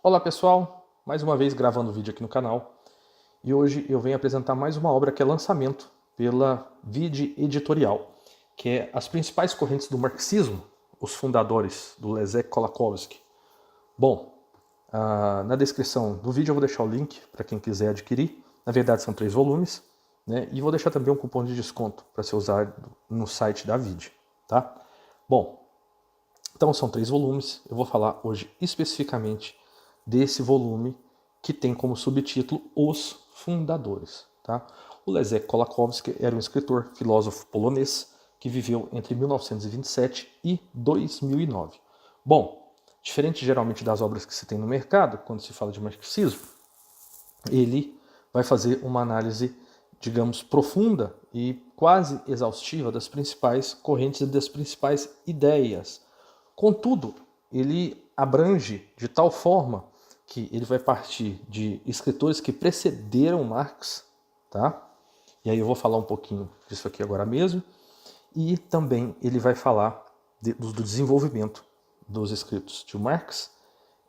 Olá pessoal, mais uma vez gravando vídeo aqui no canal e hoje eu venho apresentar mais uma obra que é lançamento pela Vide Editorial, que é as principais correntes do marxismo, os fundadores do Leszek Kolakowski. Bom, na descrição do vídeo eu vou deixar o link para quem quiser adquirir, na verdade são 3 volumes, né? E vou deixar também um cupom de desconto para ser usado no site da Vide, tá? Bom, então são 3 volumes, eu vou falar hoje especificamente desse volume que tem como subtítulo Os Fundadores. Tá? O Leszek Kolakowski era um escritor, filósofo polonês que viveu entre 1927 e 2009. Bom, diferente geralmente das obras que se tem no mercado, quando se fala de marxismo, ele vai fazer uma análise, digamos, profunda e quase exaustiva das principais correntes e das principais ideias. Contudo, ele abrange de tal forma que ele vai partir de escritores que precederam Marx, tá? E aí eu vou falar um pouquinho disso aqui agora mesmo. E também ele vai falar do desenvolvimento dos escritos de Marx,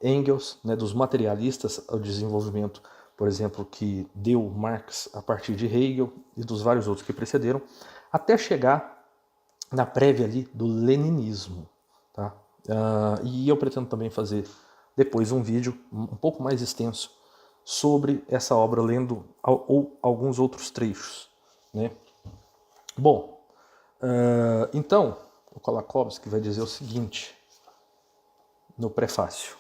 Engels, né, dos materialistas, ao desenvolvimento, por exemplo, que deu Marx a partir de Hegel e dos vários outros que precederam, até chegar na prévia ali do leninismo. Tá? E eu pretendo também fazer depois um vídeo um pouco mais extenso sobre essa obra, lendo ou alguns outros trechos. Né? Bom, então, o Kolakowski vai dizer o seguinte no prefácio.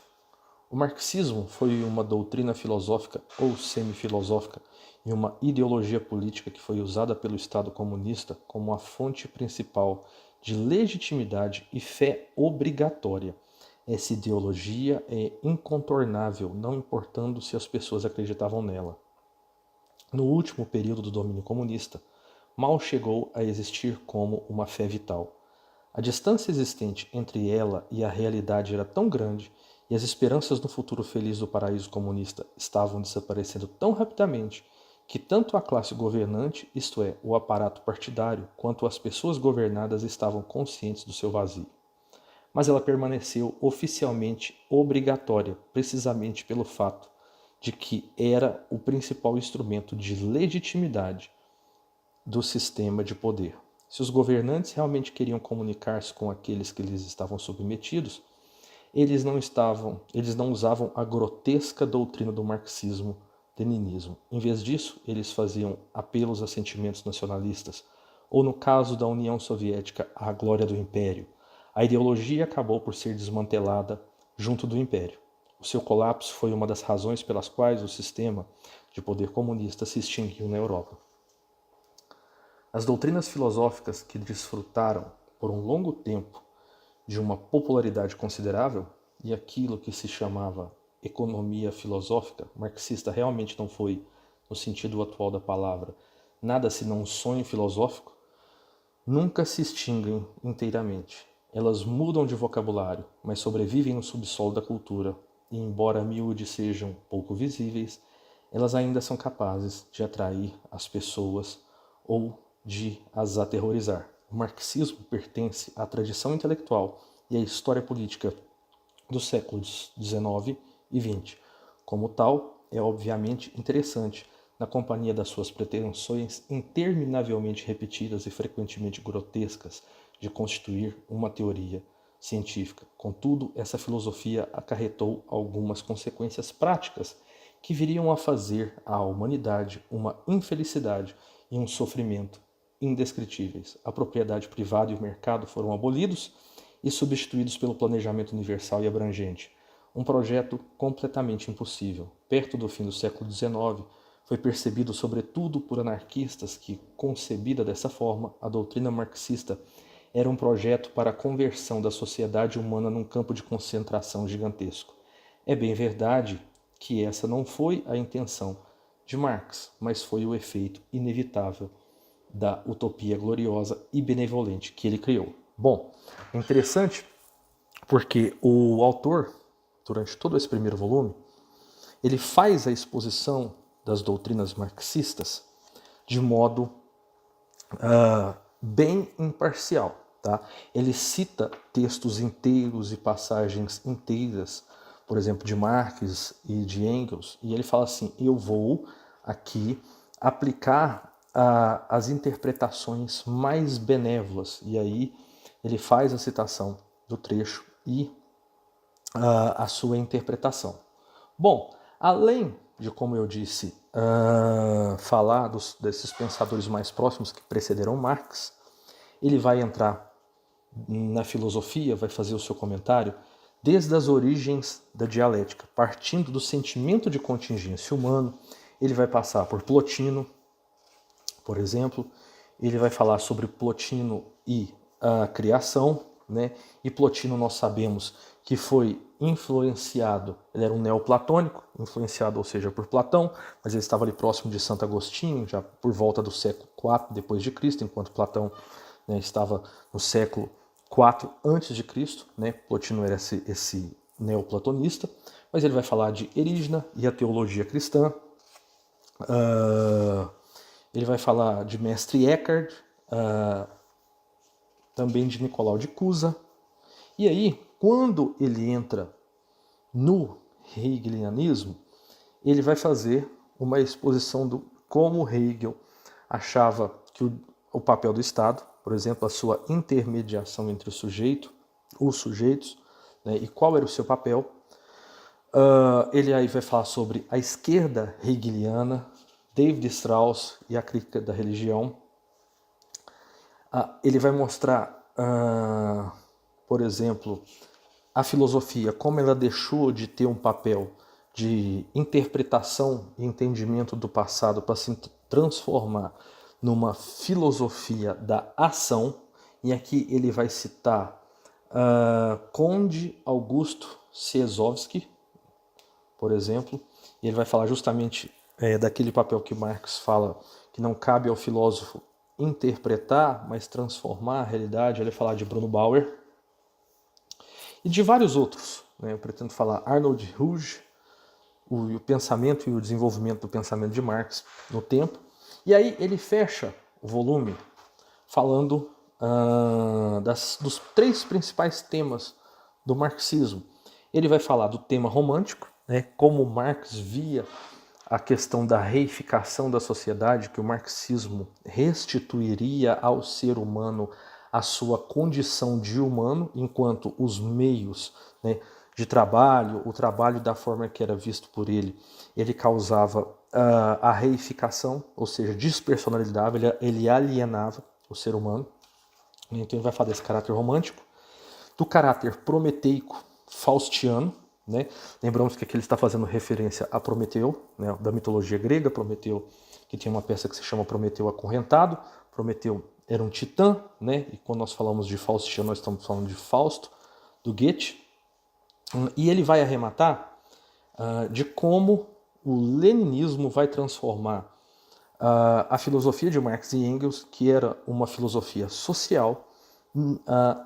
O marxismo foi uma doutrina filosófica ou semifilosófica e uma ideologia política que foi usada pelo Estado comunista como a fonte principal de legitimidade e fé obrigatória. Essa ideologia é incontornável, não importando se as pessoas acreditavam nela. No último período do domínio comunista, mal chegou a existir como uma fé vital. A distância existente entre ela e a realidade era tão grande e as esperanças no futuro feliz do paraíso comunista estavam desaparecendo tão rapidamente que tanto a classe governante, isto é, o aparato partidário, quanto as pessoas governadas estavam conscientes do seu vazio. Mas ela permaneceu oficialmente obrigatória, precisamente pelo fato de que era o principal instrumento de legitimidade do sistema de poder. Se os governantes realmente queriam comunicar-se com aqueles que lhes estavam submetidos, eles não usavam a grotesca doutrina do marxismo-leninismo. Em vez disso, eles faziam apelos a sentimentos nacionalistas, ou no caso da União Soviética, à glória do Império. A ideologia acabou por ser desmantelada junto do Império. O seu colapso foi uma das razões pelas quais o sistema de poder comunista se extinguiu na Europa. As doutrinas filosóficas que desfrutaram por um longo tempo de uma popularidade considerável, e aquilo que se chamava economia filosófica marxista realmente não foi, no sentido atual da palavra, nada senão um sonho filosófico, nunca se extinguem inteiramente. Elas mudam de vocabulário, mas sobrevivem no subsolo da cultura, e embora a miúde sejam pouco visíveis, elas ainda são capazes de atrair as pessoas ou de as aterrorizar. O marxismo pertence à tradição intelectual e à história política dos séculos XIX e XX. Como tal, é obviamente interessante, na companhia das suas pretensões interminavelmente repetidas e frequentemente grotescas de constituir uma teoria científica. Contudo, essa filosofia acarretou algumas consequências práticas que viriam a fazer à humanidade uma infelicidade e um sofrimento indescritíveis. A propriedade privada e o mercado foram abolidos e substituídos pelo planejamento universal e abrangente. Um projeto completamente impossível. Perto do fim do século XIX, foi percebido sobretudo por anarquistas que, concebida dessa forma, a doutrina marxista era um projeto para a conversão da sociedade humana num campo de concentração gigantesco. É bem verdade que essa não foi a intenção de Marx, mas foi o efeito inevitável da utopia gloriosa e benevolente que ele criou. Bom, é interessante porque o autor, durante todo esse primeiro volume, ele faz a exposição das doutrinas marxistas de modo bem imparcial. Tá? Ele cita textos inteiros e passagens inteiras por exemplo, de Marx e de Engels, e ele fala assim: eu vou aqui aplicar as interpretações mais benévolas. E aí ele faz a citação do trecho e a sua interpretação. Bom, além de, como eu disse, falar desses pensadores mais próximos que precederam Marx, ele vai entrar na filosofia, vai fazer o seu comentário desde as origens da dialética, partindo do sentimento de contingência humano. Ele vai passar por Plotino, por exemplo, ele vai falar sobre Plotino e a criação, né? E Plotino nós sabemos que foi influenciado, ele era um neoplatônico, influenciado, ou seja, por Platão, mas ele estava ali próximo de Santo Agostinho, já por volta do século IV depois de Cristo, enquanto Platão, né, estava no século IV antes de Cristo, né? Plotino era esse neoplatonista, mas ele vai falar de Erígena e a teologia cristã. Ele vai falar de Mestre Eckhart, também de Nicolau de Cusa. E aí, quando ele entra no hegelianismo, ele vai fazer uma exposição do como Hegel achava que o papel do Estado, por exemplo, a sua intermediação entre os sujeitos, né, e qual era o seu papel. Ele aí vai falar sobre a esquerda hegeliana, David Strauss e a crítica da religião. Ele vai mostrar, por exemplo, a filosofia, como ela deixou de ter um papel de interpretação e entendimento do passado para se transformar numa filosofia da ação. E aqui ele vai citar Conde Augusto Ciesowski, por exemplo, e ele vai falar justamente daquele papel que Marx fala que não cabe ao filósofo interpretar, mas transformar a realidade. Ele vai falar de Bruno Bauer e de vários outros, né? Eu pretendo falar Arnold Ruge, o pensamento e o desenvolvimento do pensamento de Marx no tempo. E aí ele fecha o volume falando dos 3 principais temas do marxismo. Ele vai falar do tema romântico, né, como Marx via a questão da reificação da sociedade, que o marxismo restituiria ao ser humano a sua condição de humano, enquanto os meios, né, de trabalho, o trabalho da forma que era visto por ele causava a reificação, ou seja, despersonalidade, ele alienava o ser humano. Então ele vai falar desse caráter romântico, do caráter prometeico faustiano, né? Lembramos que aqui ele está fazendo referência a Prometeu, né, da mitologia grega. Prometeu, que tem uma peça que se chama Prometeu Acorrentado. Prometeu era um titã, né? E quando nós falamos de faustiano, nós estamos falando de Fausto, do Goethe. E ele vai arrematar de como o leninismo vai transformar a filosofia de Marx e Engels, que era uma filosofia social,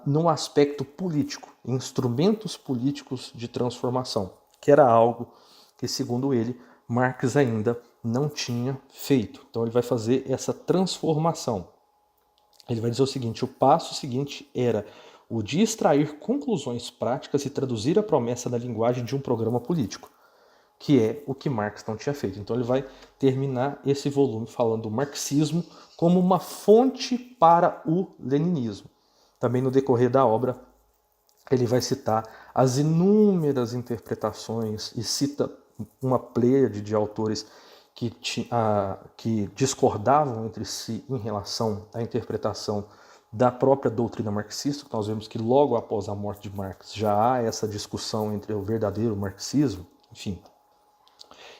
num aspecto político, instrumentos políticos de transformação, que era algo que, segundo ele, Marx ainda não tinha feito. Então ele vai fazer essa transformação. Ele vai dizer o seguinte: o passo seguinte era o de extrair conclusões práticas e traduzir a promessa da linguagem de um programa político, que é o que Marx não tinha feito. Então ele vai terminar esse volume falando do marxismo como uma fonte para o leninismo. Também no decorrer da obra, ele vai citar as inúmeras interpretações e cita uma pleiade de autores que discordavam entre si em relação à interpretação da própria doutrina marxista. Nós vemos que logo após a morte de Marx já há essa discussão entre o verdadeiro marxismo, enfim.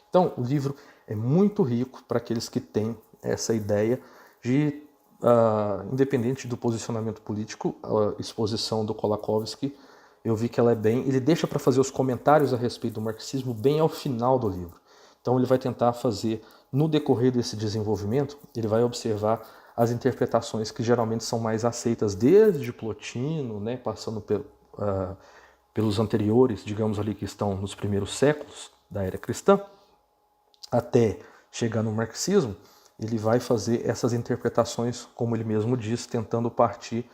Então, o livro é muito rico para aqueles que têm essa ideia de, independente do posicionamento político, a exposição do Kolakowski, eu vi que ela é ele deixa para fazer os comentários a respeito do marxismo bem ao final do livro. Então ele vai tentar fazer, no decorrer desse desenvolvimento, ele vai observar as interpretações que geralmente são mais aceitas desde Plotino, né, passando pelos anteriores, digamos ali, que estão nos primeiros séculos da era cristã, até chegar no marxismo. Ele vai fazer essas interpretações, como ele mesmo diz, tentando partir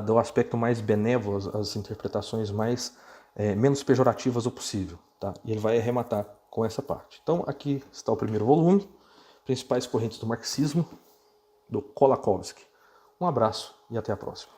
do aspecto mais benévolo, as interpretações mais menos pejorativas o possível. Tá? E ele vai arrematar com essa parte. Então aqui está o primeiro volume, Principais Correntes do Marxismo, do Kolakowski. Um abraço e até a próxima.